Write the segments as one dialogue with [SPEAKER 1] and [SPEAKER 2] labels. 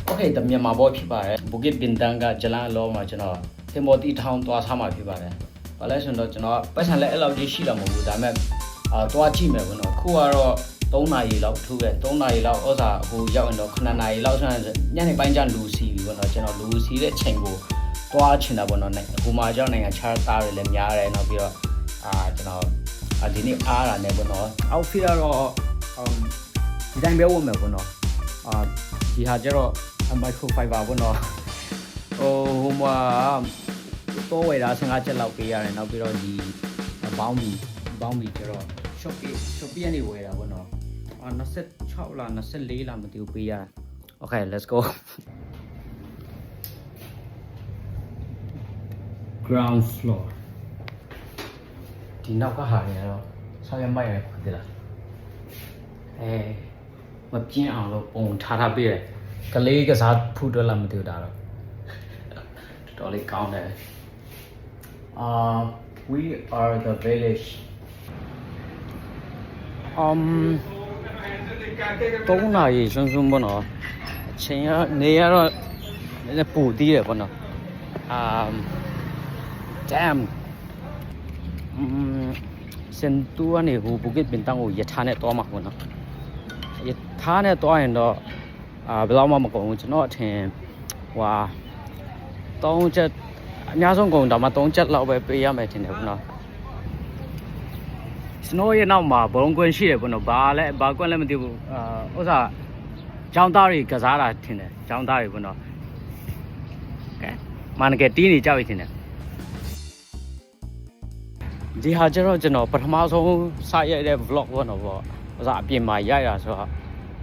[SPEAKER 1] Okay တမြန်မာဘောဖြစ်ပါတယ်ဘူကစ်ဘင်တန်ကဂျလန်လောမှာကျွန်တော်သင်္ဘောတီထောင်သွားထားမှာဖြစ်ပါတယ်ဘာလဲဆိုတော့ကျွန်တော်ပတ်စံလည်းအဲ့လောက်ကြီးရှိတာမဟုတ်ဘူးဒါပေမဲ့သွားကြည့်မယ်ပေါ့နော်ခုကတော့3နာရီလောက်ထိုးခဲ့3နာရီလောက်ဩစာဟိုရောက်ရင်တော့9နာရီလောက်ဆိုရင်ညနေပိုင်းကျလူစီပြီပေါ့နော်ကျွန်တော်လူစီတဲ့အချိန်ကိုသွားချင်တာပေါ့နော်ဟိုမှာကျွန်တော်နိုင်ငံခြားသားတွေလည်းများတယ်နောက်ပြီးတော့ကျွန်တော်ဒီနေ့အားရနေပေါ့နော် outfit ကတော့ဒီတိုင်းပဲဝတ်မယ်ပေါ့နော်ဒီဟာကျတော့microfiber ပေါ့နော်ဟိုမှာတော့ဝယ်တာ15ချက်လောက်ပေးရတယ်နောက်ပြီးတော့ဒီဘောင်းဘီကျတော့ Shopee ကနေဝယ်တာပေါ့နော်26လား24လားမသိဘူးပေးရတယ် Okay let's go ground floor ဒီနောက်ကဟာတွေကတော့ဆောင်းရမိုက်ရခုတည်းလားမပြင်းအောင်လို့ပုံထားပေးတယ်ကလေးကစားဖူးတော့လားမသိဘူးဒါတော့တော်လေးကောင်းတယ်we are the village 3နာရီစွန်းစွန်းပေါ့နော်အချိန်ကနေရတော့နည်းနည်းပူသေးတယ်ပေါ့နော်damn စင်တူကနေဟိုဘူကစ်ဘင်တန်ကိုရထားနဲ့သွားမှာပေါ့နော်ရထားနဲ့သွားရင်တော့ဘယ်တော့မှမကုန်ဘူးကျွန်တော်အထင်3ချက်အများဆုံးကုန်တော့မှ3ချက်လောက်ပဲပေးရမယ်ထင်တယ်ပေါ့နော်စနိုးရဲ့နောက်မှာဘုံကွင်းရှိတယ်ပေါ့နော်ဘာကွင်းလည်းမသိဘူးဥစ္စာကျောင်းသားတွေကစားတာထင်တယ်ကျောင်းသားတွေပေါ့နော်ကဲမနကတီးနေကြပြီထင်တယ်ဒီဟာကျတော့ကျွန်တော်ပထမဆုံးစရိုက်တဲ့ vlog ပေါ့နော်ပေါ့ဥစ္စာအပြင်မှာရိုက်တာဆိုတော့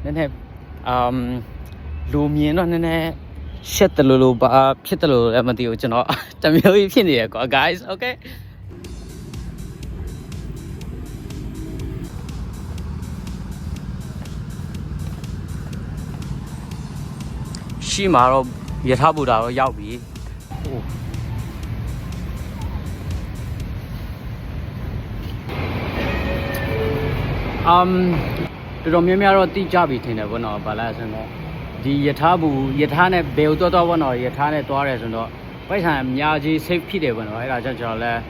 [SPEAKER 1] နည်းနည်းလူမြင်တော့နည်းနည်းရှက်တယ်လို့ဘာဖြစ်တယ်လို့လည်းမသိဘူးကျွန်တော်တမျိုးကြီးဖြစ်နေရကွာ guys okay ရှိမှာတော့ရထားဘူတာတော့ရောက်ပြီတော်တော်များများတော့တိကျပြီထင်တယ်ဗောနော်ဘာလဲဆိုတော့ဒီယထာနဲ့ဘယ်ကိုတော့ဗောနော်ယထာနဲ့သွားတယ်ဆိုတော့ပိုက်ဆံအများကြီး save ဖြစ်တယ်ဗောနော်အဲ့ဒါကြောင့်ကျွန်တော်လည်း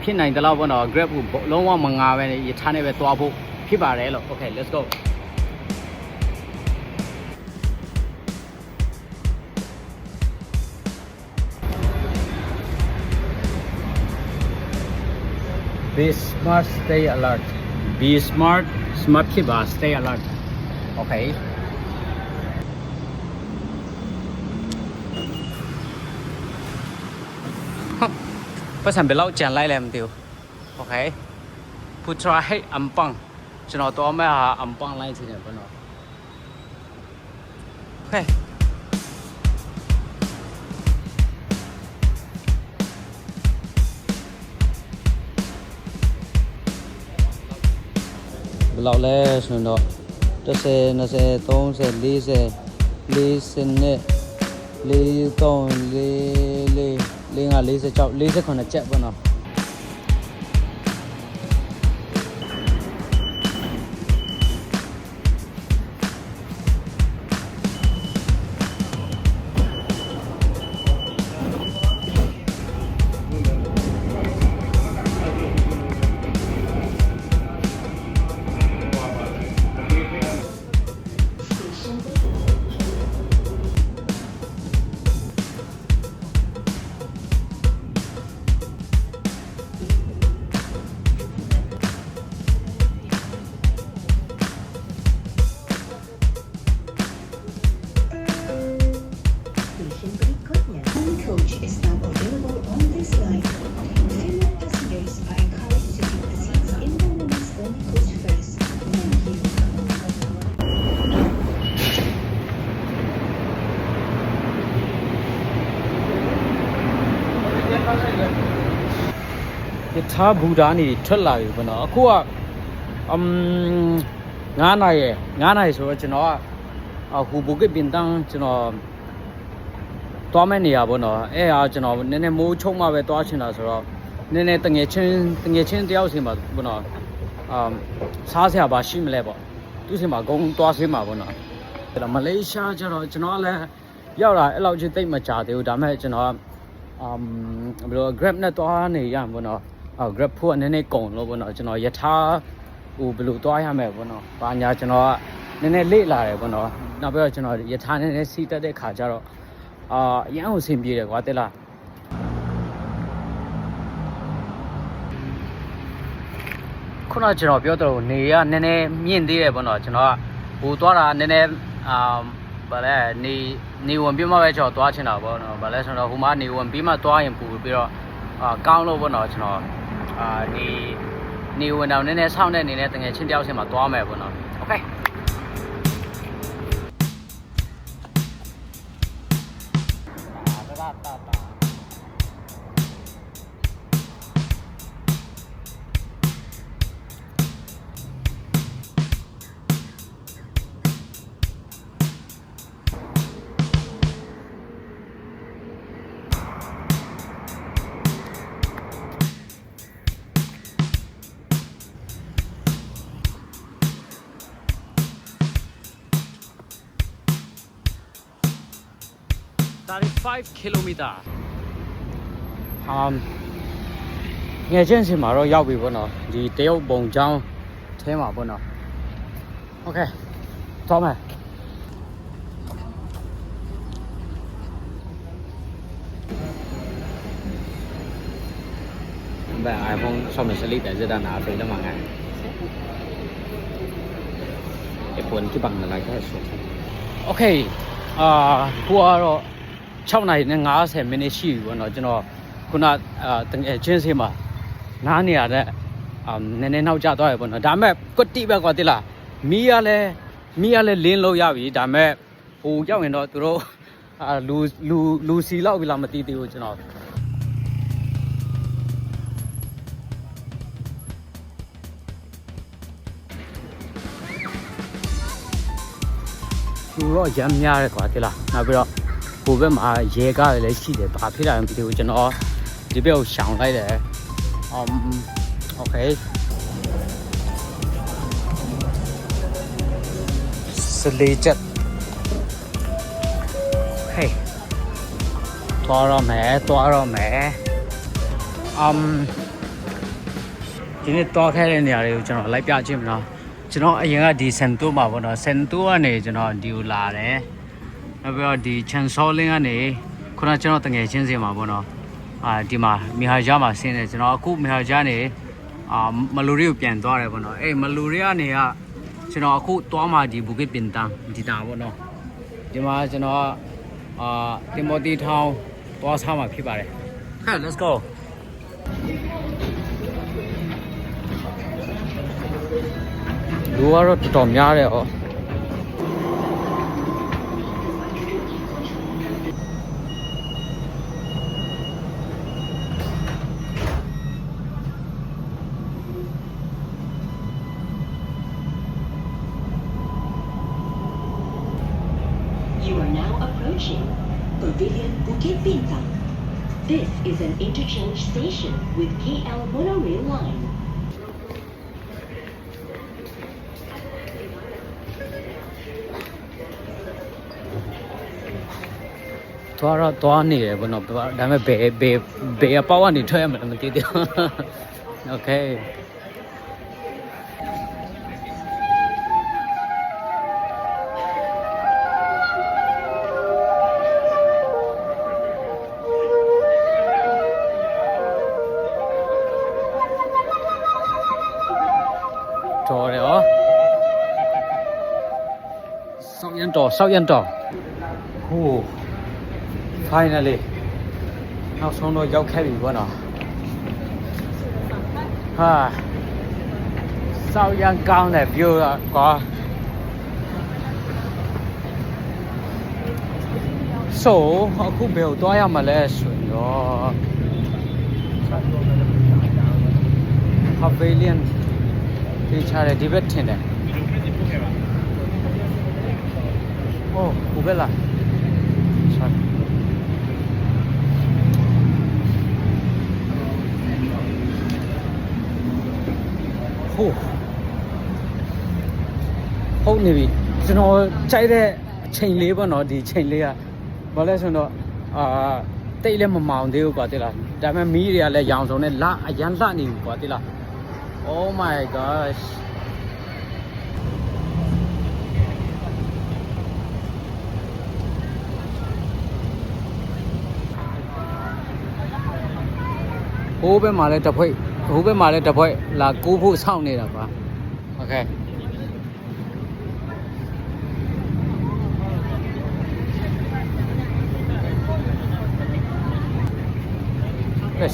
[SPEAKER 1] ဖြစ်နိုင်တယ်လို့ဗောနော် Grab ကိုလုံးဝမငါပဲယထာနဲ့ပဲသွားဖို့ဖြစ်ပါတယ်လို့ Okay let's go Be smart, stay alert. Be smart,ဖြစ်ပါ stay alert. Okay. ပတ်စံဘယ်လောက်ကြံလိုက်လဲမသိဘူး Okay. Put try အမ်ပန်းကျွန်တော်တော့မဲ့ဟာအမ်ပန်းလိုက်နေတယ်ပေါ့နော် Okay. Bữa lâu lẽ rồi đó, nó xe 30, 40, 40, 40, 40 40 còn là chạy vào nó. Cái tháp bù đá này rất là nhiều phần nó cô ngã này rồi cho nó khu bukit cái biển tăng cho nó toa mấy nhà bọn nó cho nó nên mua chung mà về toa trên là rồi nên từng ngày trên đeo xem mà bọn nó xa xe bà sim lại bọn tôi xem mà công toa xem mà bọn nó là Malaysia cho nó là ရောက်လာအဲ့လောက်ချင်းတိတ်မကြသေးဘူးဒါပေမဲ့ကျွန်တော်ဘယ်လို Grab နဲ့သွားနေရမှာပေါ့နော်Grab ဖို့နည်းနည်းကုန်လို့ပေါ့နော်ကျွန်တော်ယထာဟိုဘယ်လိုသွားရမယ်ပေါ့နော်ဘာညာကျွန်တော်ကနည်းနည်းလေ့လာတယ်ပေါ့နော်နောက်ပြီးတော့ကျွန်တော်ယထာနည်းနည်းစီးတက်တဲ့ခါကျတော့အရန်ကိုအဆင်ပြေတယ်ကွာတဲ့လားခုနကျွန်တော်ပြောတော့နေရနည်းနည်းမြင့်သေးတယ်ပေါ့နော်ကျွန်တော်ကဟိုသွားတာနည်းနည်းဘာလဲနေဝင်ပြီးမှပဲကျွန်တော်သွားချင်တာပေါ့နော်ဘာလဲဆိုတော့ဟိုမှာနေဝင်ပြီးမှသွားရင်ပူပြီးတော့ကောင်းလို့ပေါ့နော်ကျွန်တော်နေဝင်တော့နည်းနည်းဆောင်းတဲ့အနေနဲ့တကယ်ချင်းတယောက်ချင်းမှာသွားမယ်ပေါ့နော်โอเค35 kilometer ငယ်ချင်းစီမှာတော့ရောက်ပြီပေါ့နော်ဒီတရုတ်ပုံချောင်းထဲမှာပေါ့နော်โอเคသွားမယ်ဘယ် iPhone 16 แต่จะนาไปแล้วมาไงไอ้คนที่บังอะไรแค่สุดโอเคကိုကတော့6နာရီနဲ့50မိနစ်ရှိပြီပေါ့နော်ကျွန်တော်ခုနတကယ်ချင်းစင်းမှာနားနေရတဲ့နည်းနည်းနောက်ကျသွားရပေါ့နော်ဒါပေမဲ့ကွတိပဲကွာတိလားမီးရလဲလင်းလို့ရပြီဒါပေမဲ့ဟိုရောက်ရင်တော့သူတို့လူစီလောက်ပြီလားမသိသေးဘူးကျွန်တော်သူတော့ရမ်းများတယ်ကွာတိလားနောက်ပြီးတော့ဟိုဘက်မှာရေကားလည်းရှိတယ်ဘာဖြစ်တာလဲမသိဘူးကျွန်တော်ဒီဘက်ကိုရှောင်လိုက်တယ်โอเคစလေးချက်ဟေးသွားရမယ်ဒီနေ့သွားခဲ့တဲ့နေရာတွေကိုကျွန်တော်လိုက်ပြခြင်းမလားကျွန်တော်အရင်ကဒီစန်တိုးမှာပေါ့နော်စန်တိုးကနေကျွန်တော်ဒီကိုလာတယ်နောက်ပြီးတော့ဒီချန်ဆောလင်းကနေခုနကျွန်တော်တငယ်ချင်းစင်မှာပေါ့နော်ဒီမှာမီဟာဂျာမှာဆင်းတယ်ကျွန်တော်အခုမီဟာဂျာနေမလူရီကိုပြန်သွားတယ်ပေါ့နော်အေးမလူရီကနေကကျွန်တော်အခုသွားမှဒီဘူကစ်ပင်တန်ဒီတာပေါ့နော်ဒီမှာကျွန်တော်တင်မော်တီထောင်သွားစားမှာဖြစ်ပါတယ်ဟဲ့ let's goလူကတော့တော်တော်များတယ်ဟော
[SPEAKER 2] You are now approaching Pavilion Bukit Bintang. This is an interchange station with KL Monorail line.
[SPEAKER 1] သွားနေတယ်ပေါ့နော်ဒါပေမဲ့ဘယ်အပေါက်ကနေထွက်ရမှာမသိသေးဘူးโอเคတော်တယ်ဟောစောက်ရန်တော်ဟိုfinally နောက်ဆုံးတော့ရောက်ခဲ့ပြီပေါ့နော်ဟာစောက်ရန်ကောင်းတဲ့ view ကွာဆိုအခုဘယ်ကိုသွားရမလဲဆိုတော့ Pavilion ဒီချာတဲ့ဒီဘက်ထင်တယ်အိုးဟိုဘက်လားsorryဟုတ်နေပြီကျွန်တော်ကြိုက်တဲ့အချိန်လေးပေါ့နော်ဒီချိန်လေးက ဘာလဲဆိုတော့တိတ်လည်းမမောင်သေးဘူးကွာတိလားဒါပေမဲ့မီးတွေကလည်းရောင်စုံနဲ့လအရန်လှနေပြီကွာတိလား Oh my gosh ဟိုးဘက်မှာလည်းတစ်ဖွဲ့ဟိုးဘက်မှာလည်းတစ်ဖွဲ့လာကူးဖို့စောင့်နေတာကွာ Okay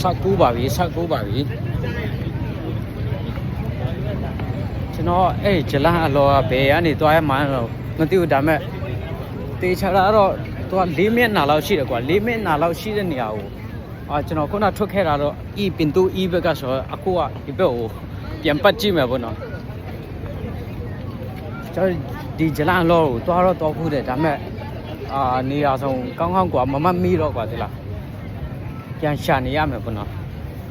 [SPEAKER 1] ဆက်ကူးပါပြီဆက်ကူးပါပြီကျွန်တော်အဲ့ဂျလန်အလောကဘယ်ကနေသွားရမှန်းတော့မသိဘူးဒါပေမဲ့တေချာတော့သူက4မိနစ်လောက်ရှိတယ်ကွာ4မိနစ်လောက်ရှိတဲ့နေရာကိုကျွန်တော်ခုနထွက်ခဲ့တာတော့ဤပင်တူဤဘက်ကဆိုအခုကဒီဘက်ကိုပြန်ပတ်ကြည့်မယ်ပေါ့နော်ကျွန်တော်ဒီဂျလန်အလောကိုသွားတော့တော့ခုတယ်ဒါပေမဲ့နေရာဆုံးကောင်းကောင်းကွာမမမီးတော့ကွာဒီလားပြန်ရှာနေရမယ်ပေါ့နော်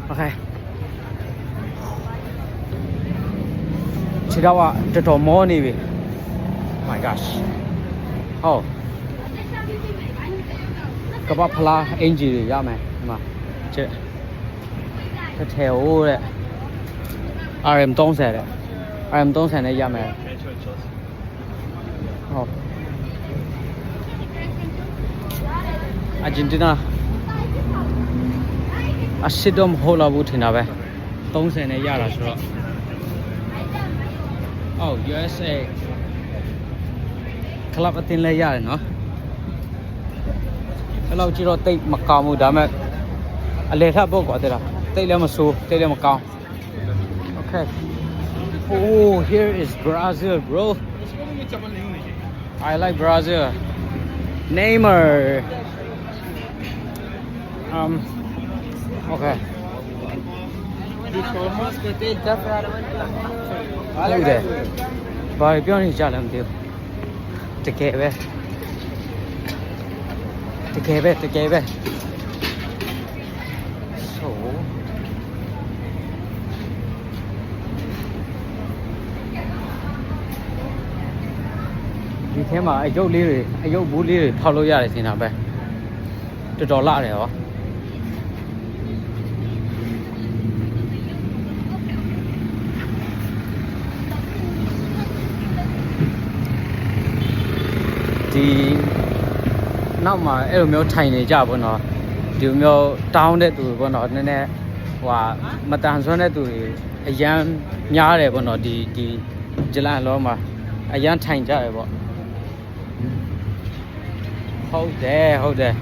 [SPEAKER 1] โอเคခြေတော့တော်တော်မောနေပြီ my gosh ဟုတ်ကပဖလားအင်ဂျီတွေရမယ်ဒီမှာချက်တစ်ထည်ဟိုးတဲ့ RM 30တဲ့ RM 30နဲ့ရမယ်ဟုတ်အာဂျင်တီနာအစ်စ်တော့မဟုတ်တော့ဘူးထင်တာပဲ30နဲ့ရတာဆိုတော့အော် USA ကလပ်အတင်းလဲရတယ်နော်အဲ့လောက်ကြည့်တော့တိတ်မကောင်းဘူးဒါပေမဲ့အလေထပ်ပေါ့ကွာတဲ့လားတိတ်လည်းမဆိုးတိတ်လည်းမကောင်း Okay oh here is Brazil bro I like Brazil Neymar Okay ဟုတ်တယ်ဘာပြောနေကြလဲမသိဘူးတကယ်ပဲဆိုဒီထဲမှာအယုတ်လေးတွေအယုတ်ဘူးလေးတွေဖောက်လို့ရတယ်စင်တာပဲတော်တော်လာတယ်ဟောဒီနောက်မှာအဲ့လိုမျိုးထိုင်နေကြပေါ့နော်ဒီလိုမျိုးတောင်းတဲ့သူပေါ့နော်နည်းနည်းဟိုမတန်ဆွမ်းတဲ့သူတွေအရန်များတယ်ပေါ့နော်ဒီဂျလန်လောမှာအရန်ထိုင်ကြတယ်ပေါ့ဟုတ်တယ်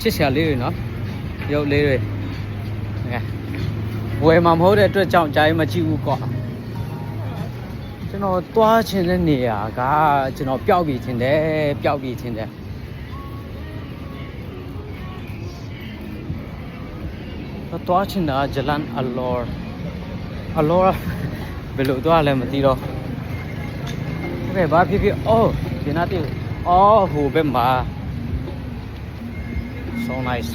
[SPEAKER 1] ချစ်စရာလေးတွေနော်ရုပ်လေးတွေဝယ်မှာမဟုတ်တဲ့အတွက်ကြောင့်ကြားရင်မကြည့်ဘူးကွာကျွန်တော်သွားချင်တဲ့နေရာကကျွန်တော်ပျောက်ပြီးထင်တယ်သွားချင်တာဂျလန်အလောဘယ်လိုသွားလဲမသိတော့โอเคဘာဖြစ်အော်ဒီနာတီအော်ဟိုဘက်မှာ so nice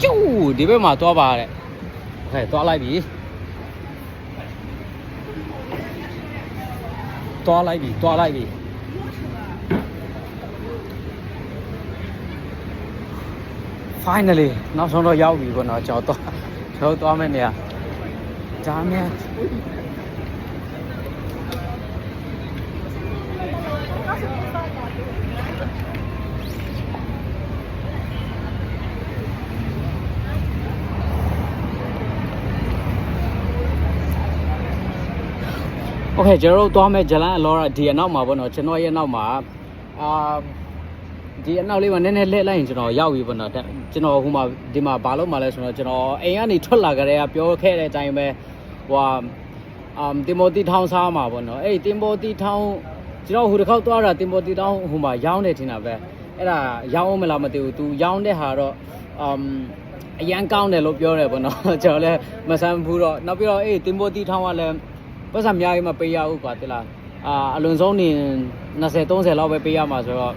[SPEAKER 1] ကျူးဒီဘက်မှာသွားပါတဲ့โอเคသွားလိုက်ပြီfinally နောက်ဆုံးတော့ရောက်ပြီပေါ့နော်ကျွန်တော်သွားမယ့်နေရာဂျာမြန်โอเคကျွန်တော်တို့သွားမယ့်ဂျလန်အလောရာဒီအနောက်မှာပေါ့နော်ကျွန်တော်ရဲ့နောက်မှာဒီအနောက်လေးမှာနည်းနည်းလှည့်လိုက်ရင်ကျွန်တော်ရောက်ပြီပေါ့နော်ကျွန်တော်ဟိုမှာဒီမှာဘာလို့မှလဲဆိုတော့ကျွန်တော်အိမ်ကနေထွက်လာကြတဲ့ကပြောခဲ့တဲ့အတိုင်းပဲဟိုတင်မိုတီထောင်းစားမှာပေါ့နော်အဲ့တင်မိုတီထောင်းကျွန်တော်ဟိုတစ်ခေါက်သွားတာတင်မိုတီထောင်းဟိုမှာရောင်းနေထင်တာပဲအဲ့ဒါရောင်းအောင်မလားမသိဘူး तू ရောင်းတဲ့ဟာတော့အရန်ကောင်းတယ်လို့ပြောတယ်ပေါ့နော်ကျွန်တော်လည်းမဆန်းဘူးတော့နောက်ပြီးတော့တင်မိုတီထောင်းကလည်းပတ်စံအများကြီးမပေးရဘူးကွာတိလားအလွန်ဆုံးနေ20-30လောက်ပဲပေးရမှာဆိုတော့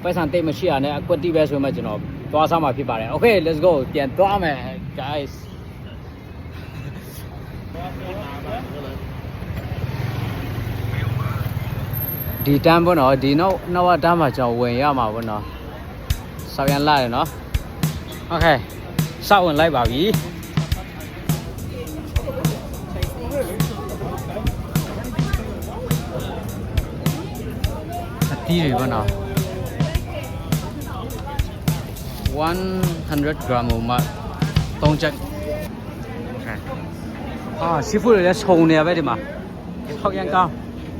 [SPEAKER 1] ပတ်စံတိတ်မရှိရနဲ့အကွက်တိပဲဆိုမှကျွန်တော်သွားစားမှာဖြစ်ပါတယ် Okay let's go ပြန်သွားမယ် guys ဒီတန်းပေါ့နော်ဒီနောက်တန်းမှာကျွန်တော်ဝင်ရမှာပေါ့နော်စောက်ရန်လာတယ်နော်โอเคစောက်ဝင်လိုက်ပါပြီအတီးတွေပေါ့နော်100 gram မှာ3ချက်စီဖူးတွေလည်းခြုံနေရပဲဒီမှာထောက်ရန်ကောင်း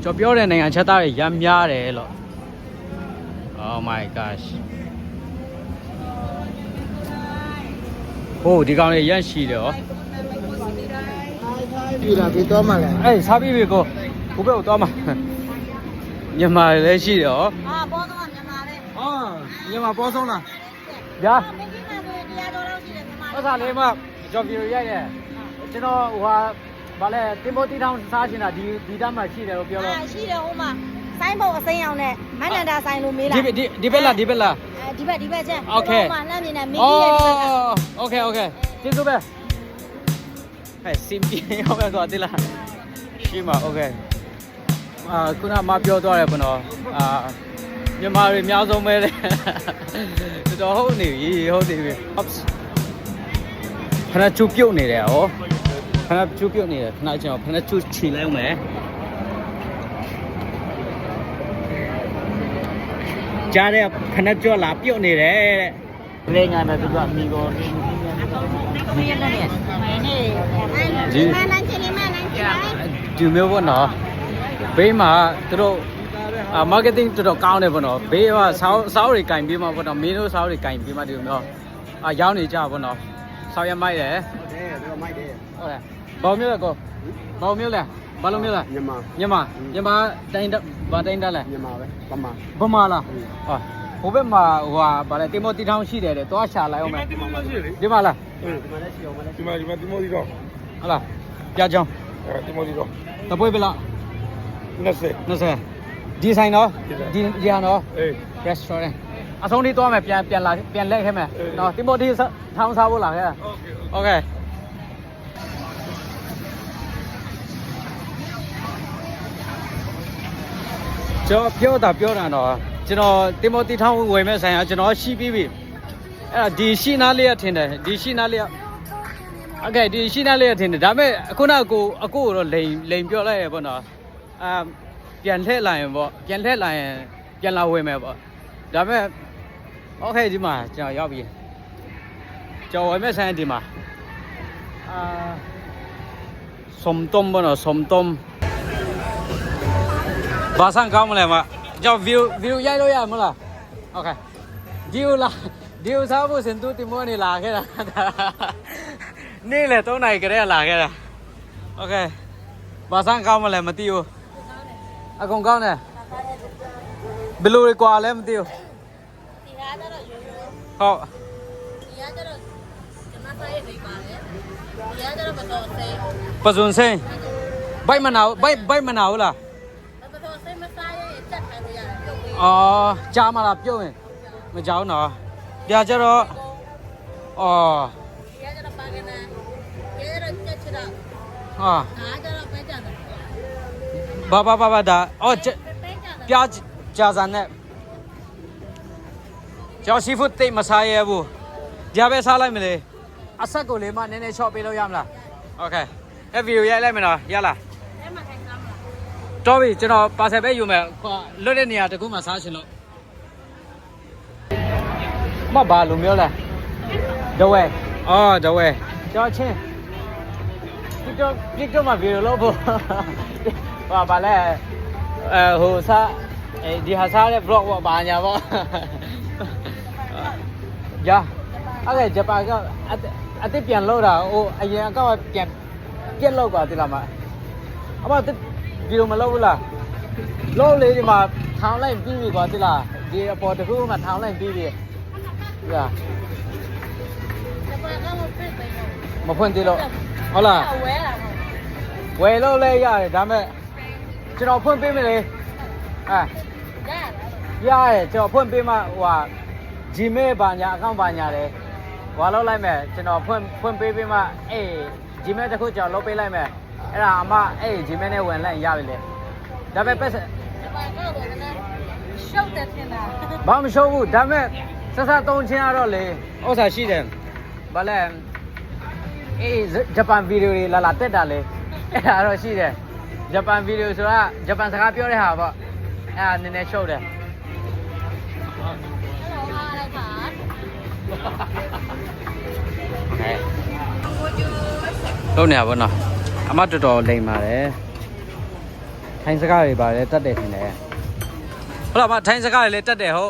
[SPEAKER 1] ကျွန်တော်ပြောတဲ့နိုင်ငံချက်သားတွေရမ်းများတယ်လို့ Oh my gosh ဟိုဒီကောင်လေးရမ်းရှိတယ်ဟော
[SPEAKER 3] ပြီလားပြီးတော့မှလည်း
[SPEAKER 1] အေးစားပြီးပြီကိုဘုဘဲကိုသွားမှာမြန်မာလည်းရှိတယ်ဟော
[SPEAKER 4] ဘောဆုံးကမြန်မာပဲ
[SPEAKER 1] မြန်မာပေါ်ဆုံးလားညာ
[SPEAKER 4] မင်းကြီးမှဆိုရင်တရားတော်လောက်ရှိတယ်မြန်မာ
[SPEAKER 1] ပတ်စားလေးမှကျွန်တော်ရိုက်တယ်ကျွန်တော်ဟိုဟာဗာလဲတင်မိုတီထောင်စားချင်တာဒီတမ်းမှာရှိတယ်လို့ပြောတော့
[SPEAKER 4] ရှိတယ်ဟိုမှာဆိုင်းဘုတ်အစိမ်းအောင်နဲ့မန္တန်တာဆိုင်လို့မေးလာ
[SPEAKER 1] ဒီဘက်လား
[SPEAKER 4] ဒီဘက်ချက်ဟိုမှာလှမ်းမြင်တယ်မင်းကြီးရဲ့ဒီဘက်က
[SPEAKER 1] Okay ကျေးဇူးပဲဟဲ့စင်ပြေရောက်ပဲတော့တိလားရှိမှာ Okay ခုနမပြောသွားတယ်ဘနော်မြန်မာတွေအများဆုံးပဲတဲ့တော်ဟုတ်နေပြီခဏချူပြုတ်နေတယ်ဟောခဏချူပြုတ်နေတယ်ခဏကျွန်တော်ခဏချူချီလိုက်အောင်မယ်ကြားတဲ့ခဏကြောလာပြုတ်နေတယ်တဲ့လေငါနဲ့သူကအမိကော
[SPEAKER 4] မင်းရဲ့နဲ့ဒီမနန်းချင်း
[SPEAKER 1] ဒီမျိုးပေါ့နော်ဘေးမှာသူတို့marketing တော်တော်ကောင်းတယ်ပေါ့နော်ဘေးကစောင်းတွေကင်ပြီးမှပေါ့နော်မင်းတို့စောင်းတွေကင်ပြီးမှဒီလိုမျိုးရောင်းနေကြပေါ့နော်စောင်းရမိုက်တယ်
[SPEAKER 3] ဟုတ်တယ်တော့မိုက်တယ်
[SPEAKER 1] ဟုတ်တယ်ဘောင်မျိုးလဲကိုဘောင်မျိုးလဲဘာလို့မျိုးလဲမြန်မာတိုင်းဘာတိုင်းတက်လဲ
[SPEAKER 3] မြန်မာပဲ
[SPEAKER 1] ဗမာလားဟိုဘက်မှာဟိုဟာဗာလဲတင်မိုတီထောင်ရှိတယ်တဲ့သွားရှာလိုက်အောင်မယ်ဒီမှာလား
[SPEAKER 3] ဒီမှာလည်းရှိအောင်မလား
[SPEAKER 5] ဒီမှာဒီမိုဒီတော့
[SPEAKER 1] ဟုတ်လားပြချောင်း
[SPEAKER 5] ဒီမိုဒီတော့
[SPEAKER 1] တပွေးပြလား20ဒီဆိုင်တော့ဒီဟာတော့ restaurant အဆုံးထိသွားမယ်ပြန်လက်ခဲမယ်နော်တင်မိုတီထောင်စားဖို့လာခဲ့โอเคကျွန်တော်ပြောတာတော့ကျွန်တော်တင်မိုတီထောင်ဝယ်မဲ့ဆိုင်ကကျွန်တော်ရှိပြီးပြီအဲ့ဒါဒီရှိနာလေးရထင်တယ်ဒီရှိနာလေးရโอเคဒီရှိနာလေးရထင်တယ်ဒါပေမဲ့အခုနအကိုတော့လိန်ပြောလိုက်ရပေါ့နော်ပြန်လှည့်လာရင်ပေါ့ပြန်လာဝယ်မယ်ပေါ့ဒါပေမဲ့โอเคဒီမှာကျွန်တော်ရောက်ပြီကျွန်တော်ဝယ်မဲ့ဆိုင်ဒီမှာส้มต้มပေါ့နော်ส้มต้มဘာဆန်ကောင်းမလဲမကျွန်တော် view ရိုက်လို့ရမလားโอเคဒီကိုစားဖို့စင်တူတင်မိုးနေလာခဲ့တာနေ့လေ3နာရီကလေးလာခဲ့တာโอเคဘာဆန်ကောင်းမလဲမသိဘူးအကုန်ကောင်းတယ်ဘယ်လိုလဲကွာလဲမသိဘူး
[SPEAKER 4] ဒီဟာကျတော့ရိုး
[SPEAKER 1] ဟုတ်
[SPEAKER 4] ဒီဟာကျတော့ကျွန်မစားရနေပါတယ်ဒီဟာကျတော့မတော်စိမ်း
[SPEAKER 1] ပဇွန်စိမ်းဘိုက်မနာဘူးလား
[SPEAKER 4] မတော်စိမ်းမစားရရင်တက်ထိုင်လို့ရတယ်ပြုတ်ပြီး
[SPEAKER 1] ကြားမလားပြုတ်ရင်မကြောက်နော်ပြကြတော့
[SPEAKER 4] ဒီဟာကျတော့ပါကနန်ဒီဟာကျတော့ချက်ချတာ
[SPEAKER 1] ဟာ
[SPEAKER 4] ဒါကျတော့ပဲကြတယ်
[SPEAKER 1] ဘာဒါပြကြာစံနဲ့ကျော်စီဖုတ်တိတ်မစားရဘူးဒီပဲစားလိုက်မလဲအဆက်ကိုလေးမနည်းနည်းချော့ပေးလို့ရမလားโอเคအဲ့ဗီဒီယိုရိုက်လိုက်မယ်နော်ရလား
[SPEAKER 4] အဲ့မှာထိုင်စားမလား
[SPEAKER 1] တော်ပြီကျွန်တော်ပါဆယ်ပဲယူမယ်လွတ်တဲ့နေရာတခုမှစားချင်လို့မဘာလိုမျိုးလဲဒဝဲဒဝဲကျော်ချင်းပြစ်တော့မှဗီဒီယိုလုပ်ဖို့ဘာလဲဟိုစားဒီဟာစားတဲ့ vlog ပေါ့ဘာညာပေါ့ညာအဲ့ဒါဂျပန်ကအတစ်ပြန်လောက်တာဟိုအရင်အကောက်ပြန်ပြက်လောက်ပါတိလားမအမဗီဒီယိုမလုပ်ဘူးလားလုပ်လေဒီမှာထောင်လိုက်ပြီးပြီကွာတိလားဒီအပေါ်တခုမှထောင်လိုက်ပြီးပြီဟာ
[SPEAKER 4] ဂျပန်ကမဖွင့်သေး
[SPEAKER 1] မဖွင့်သေးလို့ဟုတ်လားဝယ်လို့လဲရတယ်ဒါပေမဲ့ကျွန်တော်ဖွင့်ပေးမယ်လေရတယ်ကျွန်တော်ဖွင့်ပေးမှဟိုဟာ Gmail ဘာညာအကောင့်ဘာညာတယ်ဟိုလောက်လိုက်မယ်ကျွန်တော်ဖွင့်ပေးမှGmail တစ်ခုကျွန်တော်လုပ်ပေးလိုက်မယ်အဲ့ဒါအမGmail နဲ့ဝင်လိုက်ရပြီလေဒါပေမဲ့ပတ်
[SPEAKER 4] ပါတော့တော့လည်းရှုပ်တယ်ထင်တာ
[SPEAKER 1] ဘာမရှုံးဘူးဒါပေမဲ့ဆက်ဆက်သုံးချင်းရတော့လေဥစ္စာရှိတယ်ဘာလဲအေးဂျပန်ဗီဒီယိုတွေလာတက်တာလေအဲ့ဒါတော့ရှိတယ်ဂျပန်ဗီဒီယိုဆိုတာဂျပန်စကားပြောတဲ့ဟာပေါ့အဲ့ဒါနည်းနည်းရှုပ်တယ်
[SPEAKER 4] အားလိုက်ပါ
[SPEAKER 1] လုံးနေရပါတော့အမတော်တော်လိမ်ပါတယ်ထိုင်းစကားတွေပါတယ်တက်တယ်ထင်တယ်ဟုတ်လားမထိုင်းစကားတွေလည်းတက်တယ်ဟု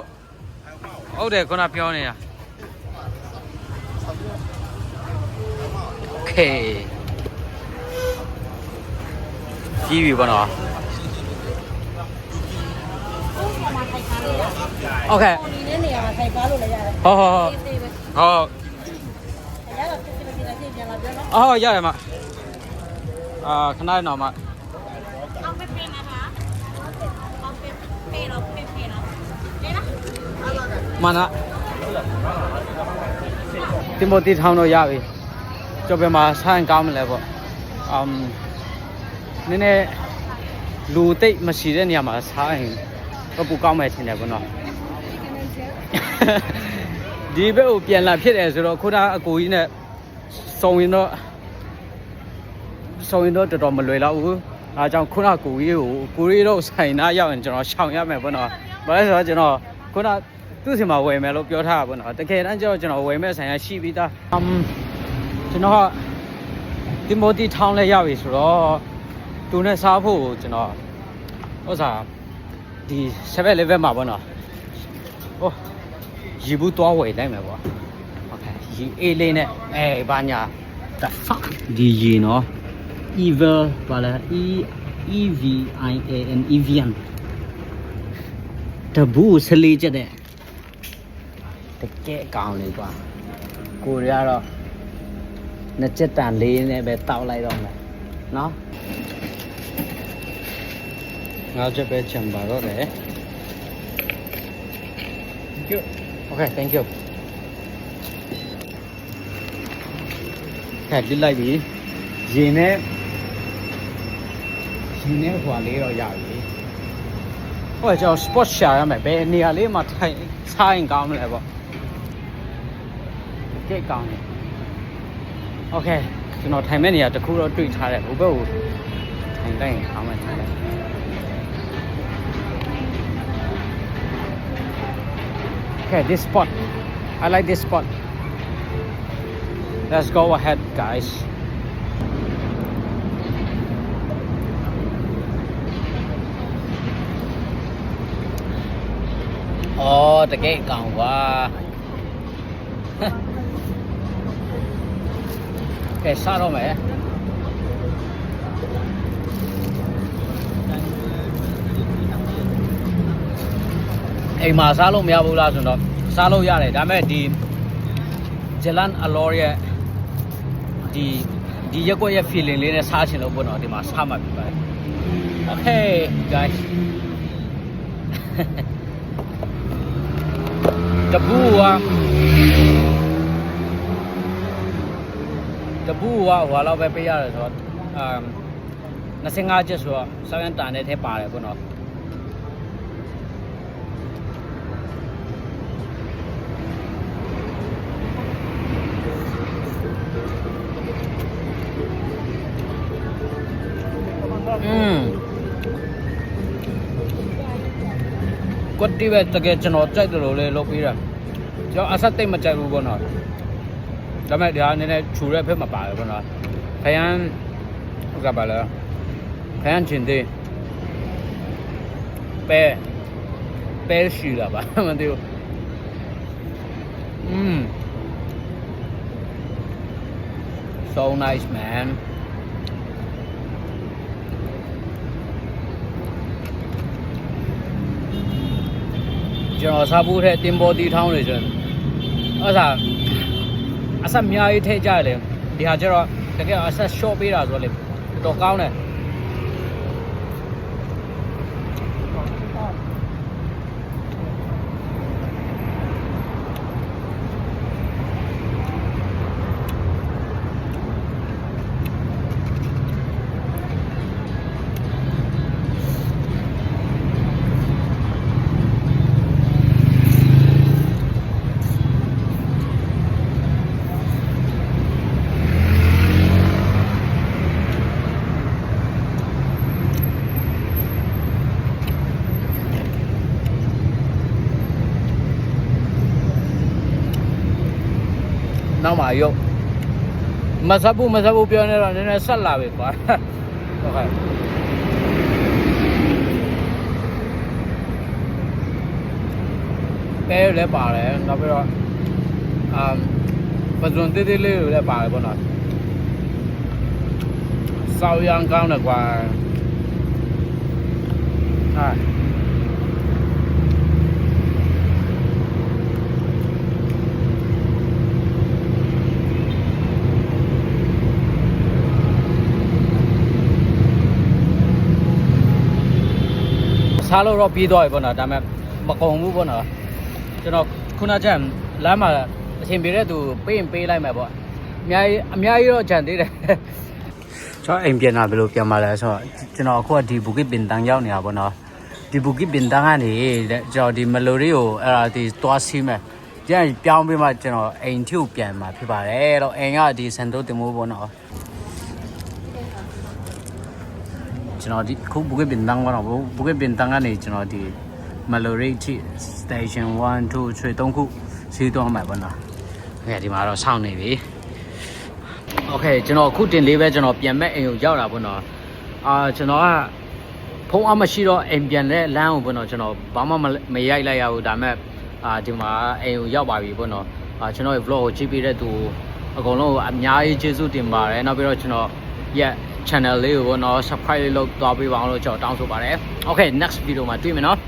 [SPEAKER 1] တ်တယ်ခုနပြောနေတာโอเคကြီးပြီပေါ့နော်โอเค
[SPEAKER 4] ဒီနေ့နေရာမှာထိုင်ပါလို့လည်းရတယ်
[SPEAKER 1] ဟုတ်
[SPEAKER 4] ဟုတ်
[SPEAKER 1] ရတော့
[SPEAKER 4] စစ်စစ်ပြန်လာပြောနော်
[SPEAKER 1] အော်ရတယ်မခဏတော့မ
[SPEAKER 4] เอาไปเป็นนะคะเอาเป็นเราเป็นเราเนี่ยนะ
[SPEAKER 1] မနာတင်မိုတီထောင်းတော့ရပြီကျော်ပြမှာဆိုင်းကောင်းမလဲပေါ့နည်းနည်းလူတိတ်မရှိတဲ့နေရာမှာဆိုင်းတော့ပူကောင်းမယ်ထင်တယ်ပေါ့နော်ဒီဘက်ကိုပြန်လာဖြစ်တယ်ဆိုတော့ခုနအကိုကြီးနဲ့စုံရင်တော့တော်တော်မလွယ်တော့ဘူးအားကြောင့်ခုနကိုကြီးတို့ဆိုင်နာရောက်ရင်ကျွန်တော်ရှောင်ရမယ်ပေါ့နော်ဘာလဲဆိုတော့ကျွန်တော်ခုနသူ့စီမှာဝယ်မယ်လို့ပြောထားတာပေါ့နော်တကယ်တမ်းကျတော့ကျွန်တော်ဝယ်မဲ့ဆိုင်ကရှိပြီးသားကျွန်တော်ဒီမိုတီထောင်းလဲရောက်ပြီဆိုတော့သူနဲ့စားဖို့ကျွန်တော်ဥစားဒီ7-Elevenမှာပေါ့နော်ဟိုရီဘူးသွားဝယ်လိုက်မယ်ပေါ့โอเคရီအေးလေးနဲ့ဘာညာ the fuck ဒီရီနော် evil ဘာလဲ EVIAN EVN တဘူးဆလေးချက်တဲ့တကယ်ကောင်းလေကွာကိုရီးယားတော့နှစ်ချက်တန်လေးနဲ့ပဲတောက်လိုက်တော့မယ်နော်ငါချက်ပဲချင်ပါတော့တယ် thank you okay thank you ခက်ပြလိုက်ပြီရင်နဲ့ဟွာလေးတော့ရပြီဟိုကျွန်တော် spot ရှာရမယ်ဘယ်နေရာလေးမှာထိုင်စားရင်ကောင်းမလဲပေါ့ကြိတ်ကောင်းတယ်โอเคကျွန်တော်ထိုင်မဲ့နေရာတစ်ခုတော့တွေ့ထားတယ်ဟိုဘက်ကိုထိုင်တိုင်းကောင်းမှထိုင်လိုက် Okay, this spot. I like this spot. Let's go ahead, guys. Oh, the gate gone. Wow. Okay, start on me. Hey, mà sao luôn mèo bula rồi đó, sao luôn ra này, đã mấy đi, Jalan Alor ya, đi giờ có ya feeling lên sao xin nó buồn nó thì mà sao mà bị vậy, okay guys, the bua, hòa lâu về bây giờ rồi, nó sẽ ngay chứ rồi, sao anh tàn để thế bà này buồn nó. Quất đi về từ cái chân nó chạy từ rồi lốp đi rồi, cho asat tay mà chạy luôn con rồi, đó mẹ đứa này chủ ra phép mà bảo con rồi, phải ăn gặp bà là phải ăn chuyện gì, bé xì là bà mà tiêu, so nice man.ကျွန်တော်စားဖို့တဲ့တင်ပေါ်တီထောင်းနေဆိုအဲ့ဒါအဆက်အများကြီးထည့်ကြတယ်ဒီဟာကျတော့တကယ်အဆက် short ပေးတာဆိုတော့လေတော်ကောင်းတယ် မှာရုပ်မဆပ်ဘူးပြောနေတော့နည်းနည်းဆက်လာပြီကွာဟုတ်ကဲ့ပဲလည်းပါတယ်နောက်ပြီးတော့ပဇွန်တေးသေးလေးတွေလည်းပါတယ်ပေါ့နော်စောက်ရန်ကောင်းတယ်ကွာဟာစားလို့တော့ပြီးသွားပြီပေါ့နော်ဒါပေမဲ့မကုန်ဘူးပေါ့နော်ကျွန်တော်ခုနကလမ်းမှာအချိန်ပြတဲ့သူပေးရင်ပေးလိုက်မယ်ပေါ့အများကြီးတော့ကြံသေးတယ်ကျွန်တော်အိမ်ပြန်လာဘယ်လိုပြန်มาလဲဆိုတော့ကျွန်တော်အခုကဒီဘူကစ်ပင်တန်းရောက်နေတာပေါ့နော်ဒီဘူကစ်ပင်တန်းကနေကျွန်တော်ဒီမလိုရီကိုအဲ့ဒါဒီတွားစီးမယ်ကျန်ပြောင်းပြီးမှကျွန်တော်အိမ်ထိကိုပြန်มาဖြစ်ပါတယ်တော့အိမ်ကဒီစန်တိုတင်မိုးပေါ့နော်ကျွန်တော်ဒီခုဘူကစ်ပင်တန်းပေါ့နော်ဘူကစ်ပင်တန်းကနေကျွန်တော်ဒီမလိုရီထိ station 1 2 3 3ခုစီးသွားမှာပေါ့နော်အဲ့ဒီမှာတော့စောင့်နေပြီโอเคကျွန်တော်အခုတင်လေးပဲကျွန်တော်ပြန်မဲ့အိမ်ကိုရောက်တာပေါ့နော်ကျွန်တော်ကဖုန်းအမရှိတော့အိမ်ပြန်တဲ့လမ်းကိုပေါ့နော်ကျွန်တော်ဘာမှမရိုက်လိုက်ရဘူးဒါပေမဲ့ဒီမှာအိမ်ကိုရောက်ပါပြီပေါ့နော်ကျွန်တော်ရဲ့ vlog ကိုကြည့်ပြီးတဲ့သူအကုန်လုံးအများကြီးကျေးဇူးတင်ပါတယ်နောက်ပြီးတော့ကျွန်တော်ရဲ့ channel လေးကိုပေါ့နော် subscribe လုပ်သွားပေးပါအောင်လို့ကျွန်တော်တောင်းဆိုပါတယ် okay next video မှာတွေ့မယ်နော်